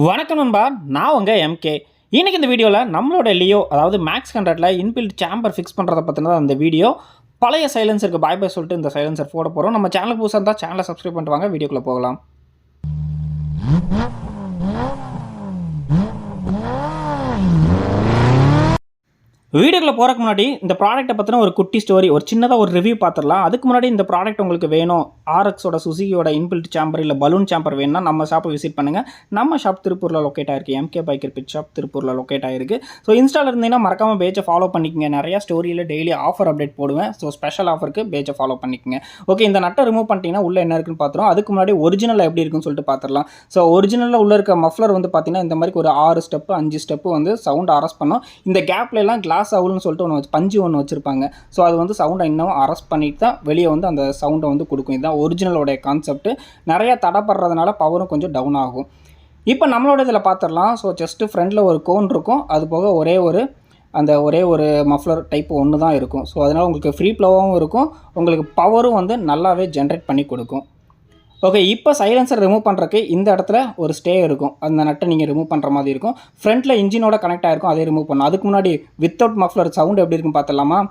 வணக்கம் நண்பா, நான் உங்கள் எம்கே. இன்றைக்கி இந்த வீடியோவில் நம்மளோட லியோ அதாவது மேக்ஸ் 100ல் இன்பில்ட் சேம்பர் ஃபிக்ஸ் பண்ணுறதை பற்றின அந்த வீடியோ. பழைய சைலன்சருக்கு பாய் பாய் சொல்லிட்டு இந்த சைலன்சர் போட போகிறோம். நம்ம சேனலுக்கு புதுசாக இருந்தால் சேனலை சப்ஸ்கிரைப் பண்ணிட்டு வாங்க, வீடியோக்குள்ளே போகலாம். வீடியோக்குள்ள போகிறக்கு முன்னாடி இந்த ப்ராடக்ட்டை பற்றின ஒரு குட்டி ஸ்டோரி, ஒரு சின்னதாக ஒரு ரிவ்யூ பார்த்துடலாம். அதுக்கு முன்னாடி இந்த ப்ராடக்ட் உங்களுக்கு வேணும், ஆர்எக்ஸோட சுசுகியோட இன்பில்ட் சேம்பர் இல்லை பலூன் சேம்பர் வேணும்னா நம்ம ஷாப்பை விசிட் பண்ணுங்கள். நம்ம ஷாப் திருப்பூரில் லொக்கேட் ஆகிருக்கு. எம்கே பைக் ரிப்பேர் ஷாப் திருப்பூரில் லொக்கேட் ஆகிருக்கு. ஸோ இன்ஸ்டாவில் இருந்தீங்கன்னா மறக்காமல் பேஜை ஃபாலோ பண்ணிக்கோங்க. நிறையா ஸ்டோரியில் டெய்லி ஆஃபர் அப்டேட் போடுவேன். ஸோ ஸ்பெஷல் ஆஃபருக்கு பேஜை ஃபாலோ பண்ணிக்கோங்க. ஓகே, இந்த நட்டை ரிமூவ் பண்ணிட்டீங்கன்னா உள்ளே என்ன இருக்குன்னு பார்த்துரும். அதுக்கு முன்னாடி ஒரிஜினல் எப்படி இருக்குன்னு சொல்லிட்டு பார்த்துடலாம். ஸோ ஒரிஜினலில் உள்ள இருக்க மஃப்ளர் வந்து பார்த்தீங்கன்னா இந்த மாதிரி ஒரு 6 ஸ்டெப்பு 5 ஸ்டெப்பு வந்து சவுண்ட் அரெஸ்ட் பண்ணும். இந்த கேப்ல எல்லாம் கிளாஸ் அவுல்னு சொல்லிட்டு ஒன்று பஞ்சு ஒன்று வச்சுருப்பாங்க. ஸோ அது வந்து சவுண்டை இன்னும் அரெஸ்ட் பண்ணிட்டு தான் வெளியே வந்து அந்த சவுண்டை வந்து கொடுக்கும். இதுதான் ஒரிஜினலோடைய கான்செப்ட். நிறையா தடைப்படுறதுனால பவரும் கொஞ்சம் டவுன் ஆகும். இப்போ நம்மளோட இதில் பார்த்துடலாம். ஸோ ஜஸ்ட்டு ஃப்ரண்டில் ஒரு கோன் இருக்கும், அது போக ஒரே ஒரு மஃப்ளர் டைப் ஒன்று தான் இருக்கும். ஸோ அதனால் உங்களுக்கு ஃப்ரீ ஃப்ளோவாகவும் இருக்கும், உங்களுக்கு பவரும் வந்து நல்லாவே ஜென்ரேட் பண்ணி கொடுக்கும். ஓகே, இப்போ சைலன்சர் ரிமூவ் பண்ணுறதுக்கு இந்த இடத்துல ஒரு ஸ்டே இருக்கும். அந்த நட்டை நீங்கள் ரிமூவ் பண்ணுற மாதிரி இருக்கும். ஃப்ரண்ட்டில் இன்ஜினோட கனெக்ட் ஆகிருக்கும், அதே ரிமூவ் பண்ணணும். அதுக்கு முன்னாடி வித்தவுட் மஃப்ளர் சவுண்ட் எப்படி இருக்குன்னு பார்த்துடலாமா?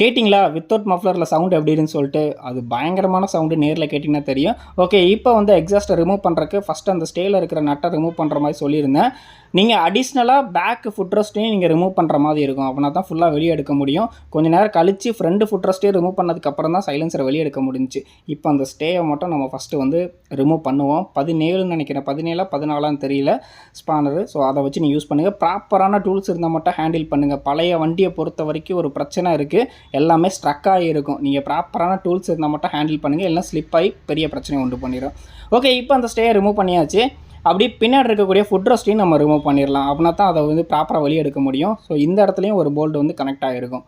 கேட்டிங்களா வித்தவுட் மஃப்ளரில் சவுண்ட் எப்படின்னு சொல்லிட்டு? அது பயங்கரமான சவுண்டு, நேரில் கேட்டிங்கன்னா தெரியும். ஓகே, இப்போ வந்து எக்ஸாஸ்ட்டை ரிமூவ் பண்ணுறதுக்கு ஃபஸ்ட்டு அந்த ஸ்டேயில் இருக்கிற நட்டை ரிமூவ் பண்ணுற மாதிரி சொல்லியிருந்தேன். நீங்கள் அடிஷ்னலாக பேக் ஃபுட்ரெஸ்ட்டையும் நீங்கள் ரிமூவ் பண்ணுற மாதிரி இருக்கும். அப்படின்னா தான் ஃபுல்லாக வெளியே எடுக்க முடியும். கொஞ்சம் நேரம் கழித்து ஃப்ரண்ட் ஃபுட்ரெஸ்ட்டையும் ரிமூவ் பண்ணதுக்கப்புறம் தான் சைலன்சரை வெளியே எடுக்க முடிஞ்சிச்சு. இப்போ அந்த ஸ்டேயை மட்டும் நம்ம ஃபஸ்ட்டு வந்து ரிமூவ் பண்ணுவோம். 17ன்னு நினைக்கிறேன், 17 14 தெரியல ஸ்பானரு. ஸோ அதை வச்சு நீங்கள் யூஸ் பண்ணுங்கள். ப்ராப்பரான டூல்ஸ் இருந்தால் மட்டும் ஹேண்டில் பண்ணுங்கள். பழைய வண்டியை பொறுத்த வரைக்கும் ஒரு பிரச்சனை இருக்குது, எல்லாமே ஸ்ட்ரக் ஆகிருக்கும். நீங்கள் ப்ராப்பரான டூல்ஸ் இருந்தால் மட்டும் ஹேண்டில் பண்ணுங்கள், எல்லாம் ஸ்லிப் ஆகி பெரிய பிரச்சனையை உண்டு பண்ணிடும். ஓகே, இப்போ அந்த ஸ்டேயை ரிமூவ் பண்ணியாச்சு. அப்படி பின்னாடி இருக்கக்கூடிய ஃபுட் ரெஸ்ட்டையும் நம்ம ரிமூவ் பண்ணிடலாம். அப்படின்னா தான் அதை வந்து ப்ராப்பராக வெளியே எடுக்க முடியும். ஸோ இந்த இடத்துலையும் ஒரு போல்டு வந்து கனெக்ட் ஆகிருக்கும்.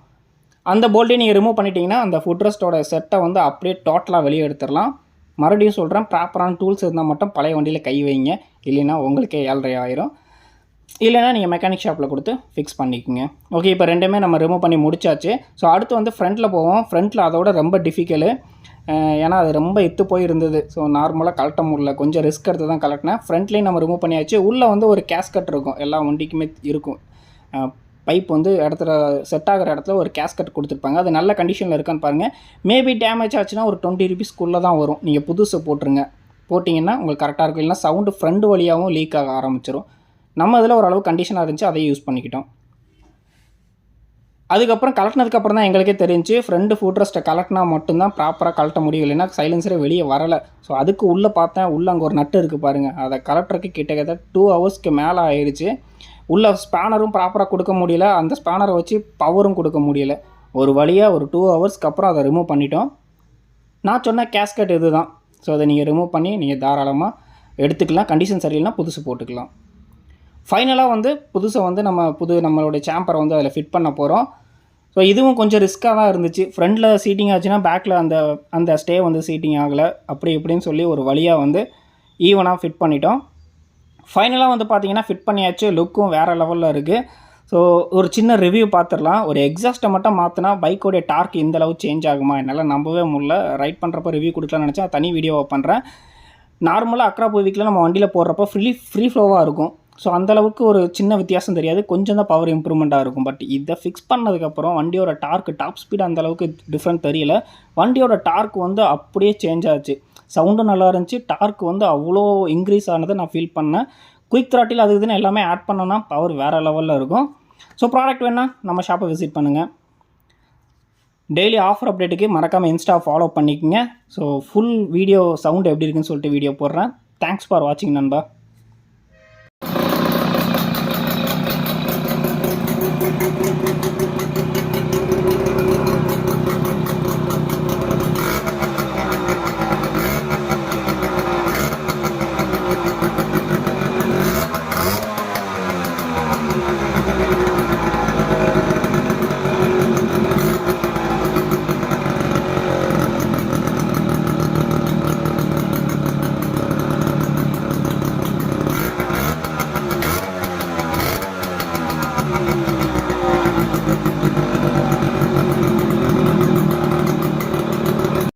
அந்த போல்ட்டையும் நீங்கள் ரிமூவ் பண்ணிட்டீங்கன்னா அந்த ஃபுட் ரெஸ்ட்டோட செட்டை வந்து அப்படியே டோட்டலாக வெளியே எடுத்துடலாம். மறுபடியும் சொல்கிறேன், ப்ராப்பரான டூல்ஸ் இருந்தால் மட்டும் பழைய வண்டியில் கை வைங்க, இல்லைன்னா உங்களுக்கே 7.5 ஆயிரும். இல்லைனா நீங்கள் மெக்கானிக் ஷாப்பில் கொடுத்து ஃபிக்ஸ் பண்ணிக்கோங்க. ஓகே, இப்போ ரெண்டுமே நம்ம ரிமூவ் பண்ணி முடிச்சாச்சு. ஸோ அடுத்து வந்து ஃப்ரண்ட்டில் போவோம். ஃப்ரண்ட்டில் அதோட ரொம்ப டிஃபிகல்ட்டு, ஏன்னா அது ரொம்ப எத்து போய் இருந்தது. ஸோ நார்மலாக கலட்ட முடியல, கொஞ்சம் ரிஸ்க் எடுத்து தான் கலட்டினேன். ஃப்ரண்ட்லேயும் நம்ம ரிமூவ் பண்ணியாச்சு. உள்ளே வந்து ஒரு கேஸ்கட் இருக்கும், எல்லா வண்டிக்குமே இருக்கும். பைப் வந்து இடத்துல செட் ஆகிற இடத்துல ஒரு கேஸ்கட் கொடுத்துருப்பாங்க. அது நல்ல கண்டிஷனில் இருக்கான்னு பாருங்கள். மேபி டேமேஜ் ஆச்சுன்னா ஒரு 20 ரூபீஸ்க்குள்ளே தான் வரும். நீங்கள் புதுசு போட்டுருங்க, போட்டிங்கன்னா உங்களுக்கு கரெக்டாக இருக்கும். இல்லைனா சவுண்டு ஃப்ரண்ட் வழியாகவும் லீக் ஆக ஆரம்பிச்சிடும். நம்ம இதில் ஓரளவு கண்டிஷனாக இருந்துச்சு, அதையும் யூஸ் பண்ணிக்கிட்டோம். அதுக்கப்புறம் கலட்டினதுக்கப்புறம் தான் எங்களுக்கே தெரிஞ்சு ஃப்ரண்ட் ஃபுட்ரெஸ்ட்டை கலட்டினா மட்டும்தான் ப்ராப்பராக கலட்ட முடியும், இல்லைன்னா சைலன்சரே வெளியே வரலை. ஸோ அதுக்கு உள்ளே பார்த்தேன், உள்ளே அங்கே ஒரு நட்டு இருக்குது பாருங்கள். அதை கலட்டுறதுக்கு கிட்டத்தட்ட 2 ஹவர்ஸ்க்கு மேலே ஆயிடுச்சு. உள்ள ஸ்பேனரும் ப்ராப்பராக கொடுக்க முடியல, அந்த ஸ்பேனரை வச்சு பவரும் கொடுக்க முடியல. ஒரு வழியாக ஒரு 2 ஹவர்ஸ்க்கு அப்புறம் அதை ரிமூவ் பண்ணிட்டோம். நான் சொன்ன கேஸ்கட் இது தான். ஸோ அதை நீங்கள் ரிமூவ் பண்ணி நீங்கள் தாராளமாக எடுத்துக்கலாம். கண்டிஷன் சரியில்லைனா புதுசு போட்டுக்கலாம். ஃபைனலாக வந்து புதுசை வந்து நம்மளுடைய சேம்பரை வந்து அதில் ஃபிட் பண்ண போகிறோம். ஸோ இதுவும் கொஞ்சம் ரிஸ்க்காக தான் இருந்துச்சு. ஃப்ரண்டில் சீட்டிங் ஆச்சுன்னா பேக்கில் அந்த ஸ்டே வந்து சீட்டிங் ஆகலை, அப்படி இப்படின்னு சொல்லி ஒரு வழியாக வந்து ஈவனாக ஃபிட் பண்ணிட்டோம். ஃபைனலாக வந்து பார்த்திங்கன்னா ஃபிட் பண்ணியாச்சு. லுக்கும் வேறு லெவலில் இருக்குது. ஸோ ஒரு சின்ன ரிவ்யூ பார்த்துடலாம். ஒரு எக்ஸாஸ்ட்டை மட்டும் மாற்றினா பைக்கோடைய டார்க் இந்த அளவு சேஞ்ச் ஆகுமா, என்னால் நம்பவே முடியல. ரைட் பண்ணுறப்ப ரிவ்யூ கொடுக்கலான்னு நினச்சேன், தனி வீடியோவை பண்ணுறேன். நார்மலாக அக்ரா வீக்கில் நம்ம வண்டியில் போடுறப்போ ஃப்ரீ ஃப்ளோவாக இருக்கும். ஸோ அந்தளவுக்கு ஒரு சின்ன வித்தியாசம் தெரியாது, கொஞ்சம் தான் பவர் இம்ப்ரூவ்மெண்ட்டாக இருக்கும். பட் இதை ஃபிக்ஸ் பண்ணதுக்கப்புறம் வண்டியோட டார்க் டாப் ஸ்பீடு அந்தளவுக்கு டிஃப்ரெண்ட் தெரியல. வண்டியோட டார்க் வந்து அப்படியே சேஞ்ச் ஆச்சு. சவுண்டும் நல்லா இருந்துச்சு, டார்க் வந்து அவ்வளோ இன்க்ரீஸ் ஆனதை நான் ஃபீல் பண்ணேன். குயிக் த்ராட்டில் அது இதுன்னு எல்லாமே ஆட் பண்ணோன்னா பவர் வேறு லெவலில் இருக்கும். ஸோ ப்ராடக்ட் வேணால் நம்ம ஷாப்பை விசிட் பண்ணுங்கள். டெய்லி ஆஃபர் அப்டேட்டுக்கு மறக்காமல் இன்ஸ்டா ஃபாலோ பண்ணிக்கோங்க. ஸோ ஃபுல் வீடியோ சவுண்ட் எப்படி இருக்குன்னு சொல்லிட்டு வீடியோ போடுறேன். தேங்க்ஸ் ஃபார் வாட்சிங் நண்பா.